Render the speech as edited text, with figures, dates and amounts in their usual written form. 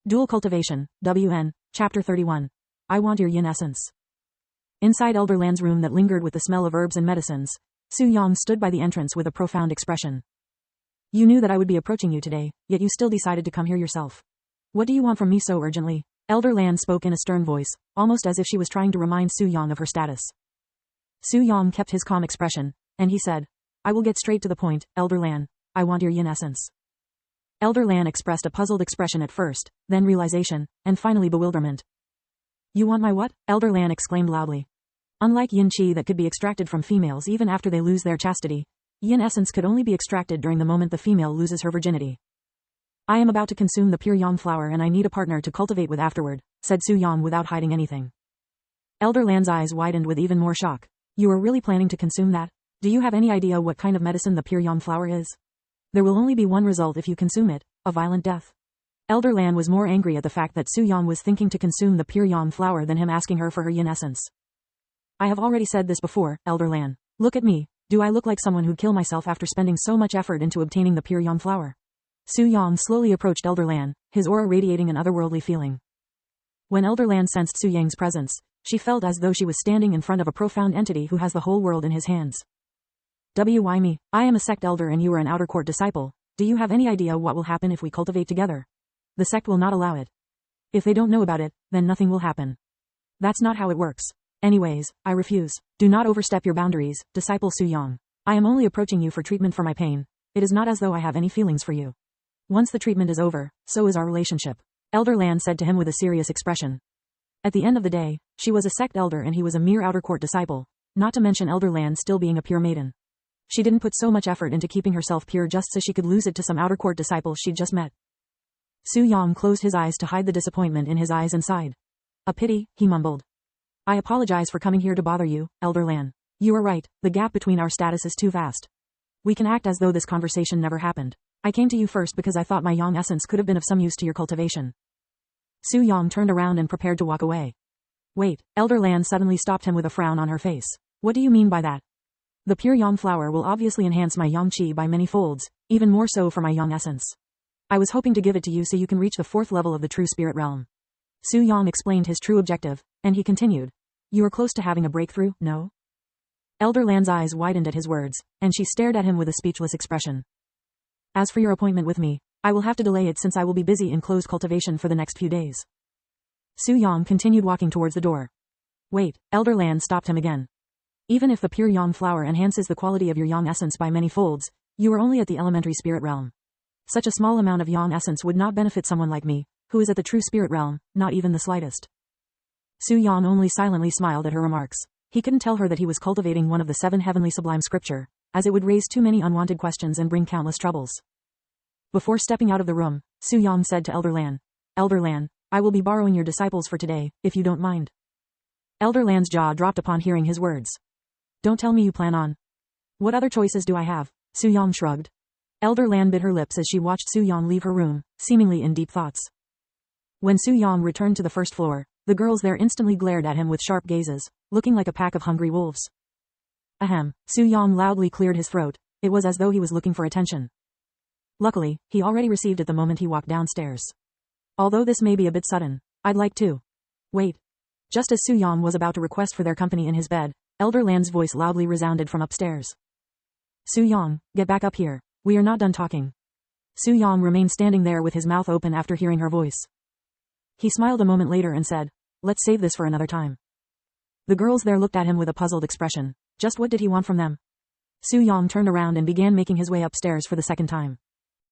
Dual Cultivation, WN, Chapter 31. I want your yin essence. Inside Elder Lan's room that lingered with the smell of herbs and medicines, Su Yang stood by the entrance with a profound expression. You knew that I would be approaching you today, yet you still decided to come here yourself. What do you want from me so urgently? Elder Lan spoke in a stern voice, almost as if she was trying to remind Su Yang of her status. Su Yang kept his calm expression, and he said, I will get straight to the point, Elder Lan. I want your yin essence. Elder Lan expressed a puzzled expression at first, then realization, and finally bewilderment. You want my what? Elder Lan exclaimed loudly. Unlike yin qi that could be extracted from females even after they lose their chastity, yin essence could only be extracted during the moment the female loses her virginity. I am about to consume the pure yang flower and I need a partner to cultivate with afterward, said Su Yang without hiding anything. Elder Lan's eyes widened with even more shock. You are really planning to consume that? Do you have any idea what kind of medicine the pure yang flower is? There will only be one result if you consume it, a violent death. Elder Lan was more angry at the fact that Su Yang was thinking to consume the pure yang flower than him asking her for her yin essence. I have already said this before, Elder Lan. Look at me, do I look like someone who'd kill myself after spending so much effort into obtaining the pure yang flower? Su Yang slowly approached Elder Lan, his aura radiating an otherworldly feeling. When Elder Lan sensed Su Yang's presence, she felt as though she was standing in front of a profound entity who has the whole world in his hands. Why me? I am a sect elder and you are an outer court disciple. Do you have any idea what will happen if we cultivate together? The sect will not allow it. If they don't know about it, then nothing will happen. That's not how it works. Anyways, I refuse. Do not overstep your boundaries, disciple Su Yang. I am only approaching you for treatment for my pain. It is not as though I have any feelings for you. Once the treatment is over, so is our relationship. Elder Lan said to him with a serious expression. At the end of the day, she was a sect elder and he was a mere outer court disciple, not to mention Elder Lan still being a pure maiden. She didn't put so much effort into keeping herself pure just so she could lose it to some outer court disciple she'd just met. Su Yang closed his eyes to hide the disappointment in his eyes and sighed. A pity, he mumbled. I apologize for coming here to bother you, Elder Lan. You are right, the gap between our status is too vast. We can act as though this conversation never happened. I came to you first because I thought my yang essence could have been of some use to your cultivation. Su Yang turned around and prepared to walk away. Wait, Elder Lan suddenly stopped him with a frown on her face. What do you mean by that? The pure yang flower will obviously enhance my yang qi by many folds, even more so for my yang essence. I was hoping to give it to you so you can reach the 4th level of the true spirit realm. Su Yang explained his true objective, and he continued. You are close to having a breakthrough, no? Elder Lan's eyes widened at his words, and she stared at him with a speechless expression. As for your appointment with me, I will have to delay it since I will be busy in closed cultivation for the next few days. Su Yang continued walking towards the door. Wait, Elder Lan stopped him again. Even if the pure yang flower enhances the quality of your yang essence by many folds, you are only at the elementary spirit realm. Such a small amount of yang essence would not benefit someone like me, who is at the true spirit realm, not even the slightest. Su Yang only silently smiled at her remarks. He couldn't tell her that he was cultivating one of the 7 heavenly sublime scripture, as it would raise too many unwanted questions and bring countless troubles. Before stepping out of the room, Su Yang said to Elder Lan, Elder Lan, I will be borrowing your disciples for today, if you don't mind. Elder Lan's jaw dropped upon hearing his words. Don't tell me you plan on. What other choices do I have? Su Yang shrugged. Elder Lan bit her lips as she watched Su Yang leave her room, seemingly in deep thoughts. When Su Yang returned to the first floor, the girls there instantly glared at him with sharp gazes, looking like a pack of hungry wolves. Ahem, Su Yang loudly cleared his throat. It was as though he was looking for attention. Luckily, he already received it the moment he walked downstairs. Although this may be a bit sudden, I'd like to. Wait. Just as Su Yang was about to request for their company in his bed, Elder Lan's voice loudly resounded from upstairs. Su Yang, get back up here. We are not done talking. Su Yang remained standing there with his mouth open after hearing her voice. He smiled a moment later and said, let's save this for another time. The girls there looked at him with a puzzled expression. Just what did he want from them? Su Yang turned around and began making his way upstairs for the second time.